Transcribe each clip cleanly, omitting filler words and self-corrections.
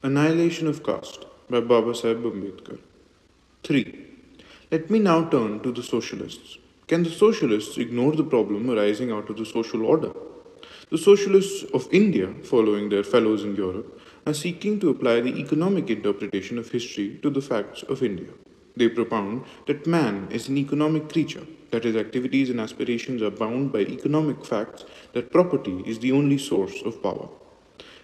Annihilation of Caste by Babasaheb Ambedkar. 3. Let me now turn to the socialists. Can the socialists ignore the problem arising out of the social order? The socialists of India, following their fellows in Europe, are seeking to apply the economic interpretation of history to the facts of India. They propound that man is an economic creature, that his activities and aspirations are bound by economic facts, that property is the only source of power.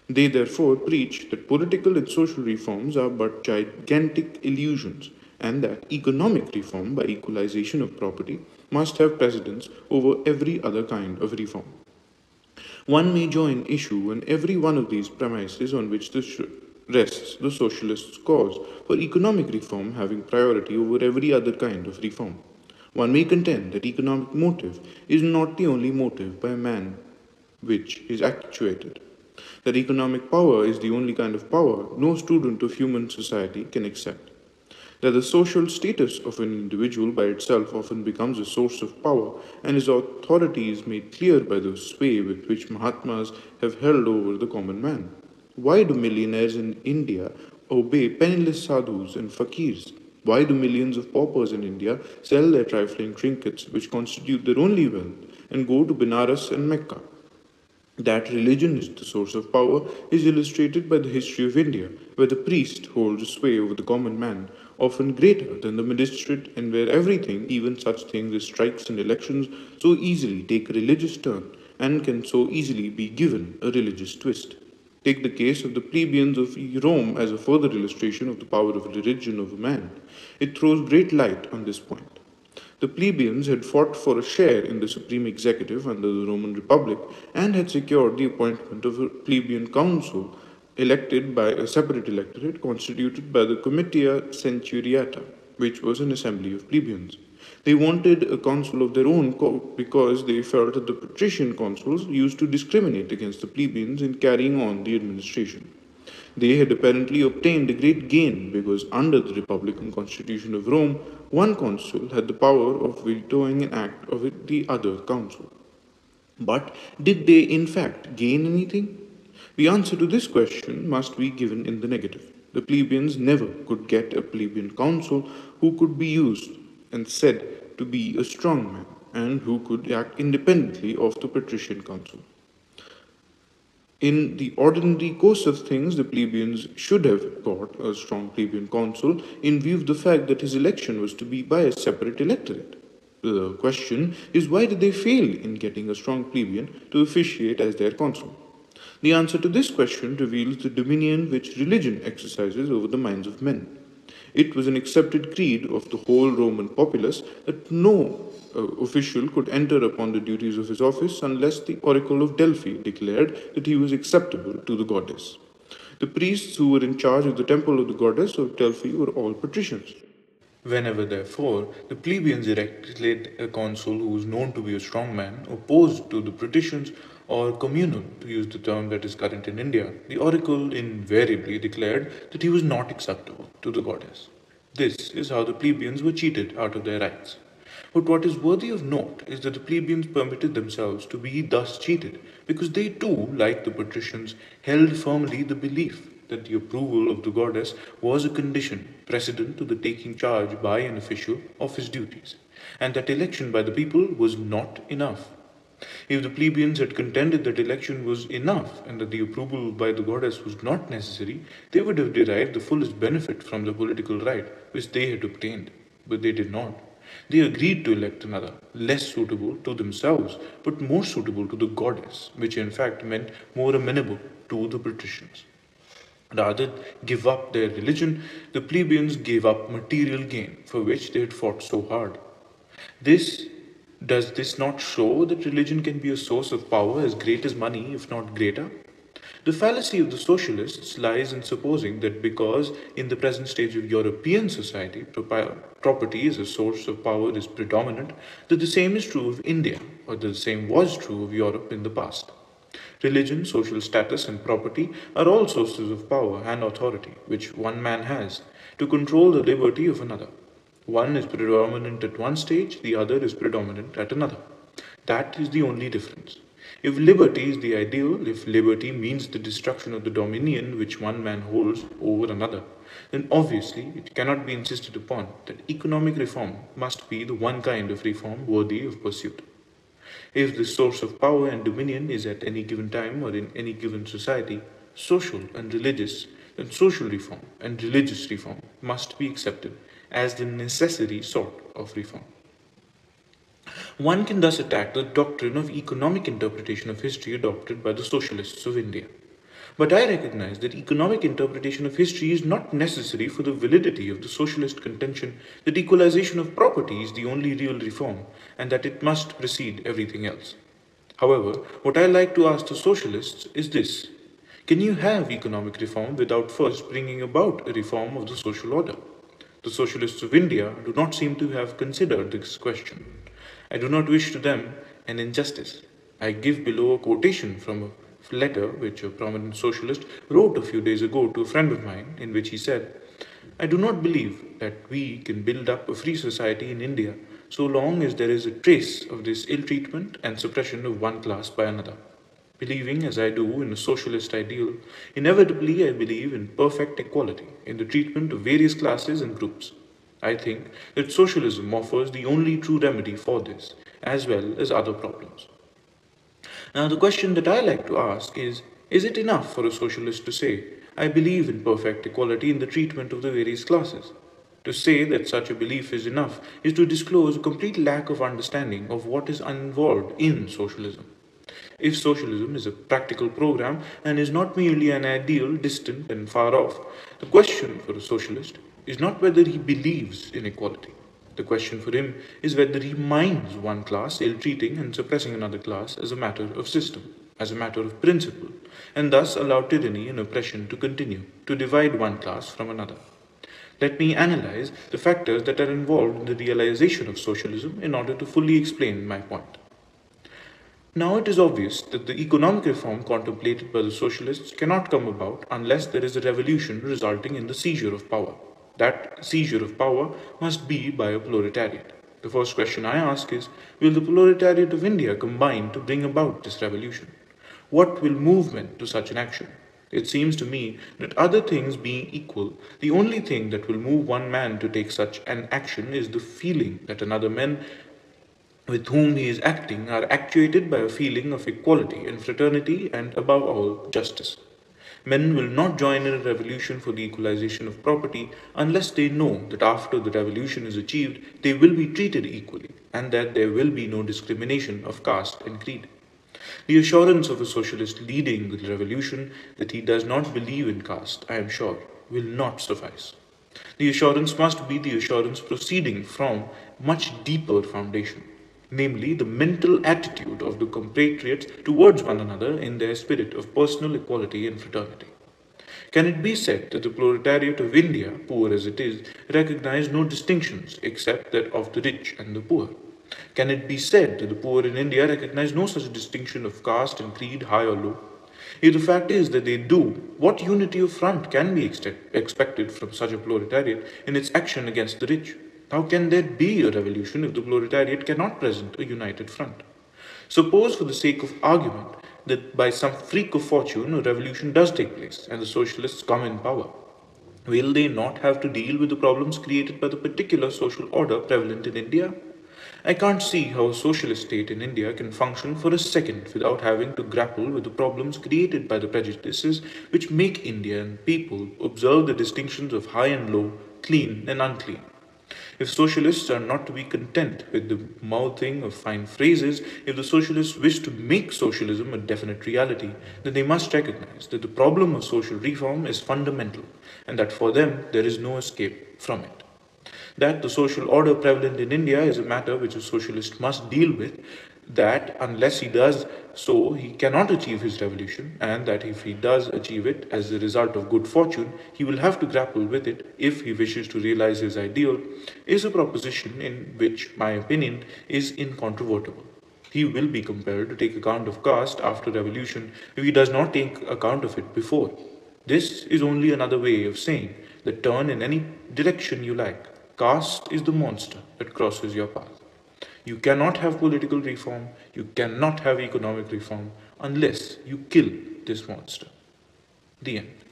They therefore preach that political and social reforms are but gigantic illusions, and that economic reform by equalization of property must have precedence over every other kind of reform. One may join issue in every one of these premises on which rests the socialists' cause for economic reform having priority over every other kind of reform. One may contend that economic motive is not the only motive by man which is actuated. That economic power is the only kind of power no student of human society can accept. That the social status of an individual by itself often becomes a source of power, and his authority is made clear by the sway with which Mahatmas have held over the common man. Why do millionaires in India obey penniless sadhus and fakirs? Why do millions of paupers in India sell their trifling trinkets, which constitute their only wealth, and go to Benares and Mecca? That religion is the source of power is illustrated by the history of India, where the priest holds sway over the common man, often greater than the magistrate, and where everything, even such things as strikes and elections, so easily take a religious turn and can so easily be given a religious twist. Take the case of the plebeians of Rome as a further illustration of the power of religion over man. It throws great light on this point. The plebeians had fought for a share in the supreme executive under the Roman Republic and had secured the appointment of a plebeian council elected by a separate electorate constituted by the Comitia Centuriata, which was an assembly of plebeians. They wanted a consul of their own because they felt that the patrician consuls used to discriminate against the plebeians in carrying on the administration. They had apparently obtained a great gain because under the Republican Constitution of Rome, one consul had the power of vetoing an act of the other council. But did they in fact gain anything? The answer to this question must be given in the negative. The plebeians never could get a plebeian council who could be used and said to be a strong man and who could act independently of the patrician council. In the ordinary course of things, the plebeians should have got a strong plebeian council in view of the fact that his election was to be by a separate electorate. The question is, why did they fail in getting a strong plebeian to officiate as their consul? The answer to this question reveals the dominion which religion exercises over the minds of men. It was an accepted creed of the whole Roman populace that no official could enter upon the duties of his office unless the oracle of Delphi declared that he was acceptable to the goddess. The priests who were in charge of the temple of the goddess of Delphi were all patricians. Whenever, therefore, the plebeians elected a consul who was known to be a strong man, opposed to the patricians, or communal, to use the term that is current in India, the oracle invariably declared that he was not acceptable to the goddess. This is how the plebeians were cheated out of their rights. But what is worthy of note is that the plebeians permitted themselves to be thus cheated, because they too, like the patricians, held firmly the belief that the approval of the goddess was a condition precedent to the taking charge by an official of his duties, and that election by the people was not enough. If the plebeians had contended that election was enough and that the approval by the goddess was not necessary, they would have derived the fullest benefit from the political right which they had obtained. But they did not. They agreed to elect another, less suitable to themselves, but more suitable to the goddess, which in fact meant more amenable to the patricians. Rather than give up their religion, the plebeians gave up material gain for which they had fought so hard. This does this not show that religion can be a source of power as great as money, if not greater? The fallacy of the socialists lies in supposing that because in the present stage of European society property as a source of power is predominant, that the same is true of India, or that the same was true of Europe in the past. Religion, social status, and property are all sources of power and authority which one man has to control the liberty of another. One is predominant at one stage, the other is predominant at another. That is the only difference. If liberty is the ideal, if liberty means the destruction of the dominion which one man holds over another, then obviously it cannot be insisted upon that economic reform must be the one kind of reform worthy of pursuit. If the source of power and dominion is at any given time or in any given society social and religious, then social reform and religious reform must be accepted as the necessary sort of reform. One can thus attack the doctrine of economic interpretation of history adopted by the socialists of India. But I recognize that economic interpretation of history is not necessary for the validity of the socialist contention that equalization of property is the only real reform and that it must precede everything else. However, what I like to ask the socialists is this: can you have economic reform without first bringing about a reform of the social order? The socialists of India do not seem to have considered this question. I do not wish to them an injustice. I give below a quotation from a letter which a prominent socialist wrote a few days ago to a friend of mine, in which he said, "I do not believe that we can build up a free society in India so long as there is a trace of this ill treatment and suppression of one class by another. Believing as I do in a socialist ideal, inevitably I believe in perfect equality in the treatment of various classes and groups. I think that socialism offers the only true remedy for this, as well as other problems." Now, the question that I like to ask is it enough for a socialist to say, "I believe in perfect equality in the treatment of the various classes"? To say that such a belief is enough is to disclose a complete lack of understanding of what is involved in socialism. If socialism is a practical program and is not merely an ideal, distant, and far off, the question for a socialist is not whether he believes in equality. The question for him is whether he minds one class ill treating and suppressing another class as a matter of system, as a matter of principle, and thus allow tyranny and oppression to continue, to divide one class from another. Let me analyze the factors that are involved in the realization of socialism in order to fully explain my point. Now it is obvious that the economic reform contemplated by the socialists cannot come about unless there is a revolution resulting in the seizure of power. That seizure of power must be by a proletariat. The first question I ask is, will the proletariat of India combine to bring about this revolution? What will move men to such an action? It seems to me that other things being equal, the only thing that will move one man to take such an action is the feeling that another man with whom he is acting are actuated by a feeling of equality and fraternity and, above all, justice. Men will not join in a revolution for the equalization of property unless they know that after the revolution is achieved, they will be treated equally and that there will be no discrimination of caste and creed. The assurance of a socialist leading the revolution that he does not believe in caste, I am sure, will not suffice. The assurance must be the assurance proceeding from much deeper foundation, namely the mental attitude of the compatriots towards one another in their spirit of personal equality and fraternity. Can it be said that the proletariat of India, poor as it is, recognize no distinctions except that of the rich and the poor? Can it be said that the poor in India recognize no such distinction of caste and creed, high or low? If the fact is that they do, what unity of front can be expected from such a proletariat in its action against the rich? How can there be a revolution if the proletariat cannot present a united front? Suppose, for the sake of argument, that by some freak of fortune a revolution does take place and the socialists come in power. Will they not have to deal with the problems created by the particular social order prevalent in India? I can't see how a socialist state in India can function for a second without having to grapple with the problems created by the prejudices which make Indian people observe the distinctions of high and low, clean and unclean. If socialists are not to be content with the mouthing of fine phrases, if the socialists wish to make socialism a definite reality, then they must recognize that the problem of social reform is fundamental and that for them there is no escape from it. That the social order prevalent in India is a matter which a socialist must deal with, that unless he does so, he cannot achieve his revolution, and that if he does achieve it as the result of good fortune, he will have to grapple with it if he wishes to realize his ideal, is a proposition in which my opinion is incontrovertible. He will be compelled to take account of caste after revolution if he does not take account of it before. This is only another way of saying that turn in any direction you like. Caste is the monster that crosses your path. You cannot have political reform, you cannot have economic reform unless you kill this monster. The end.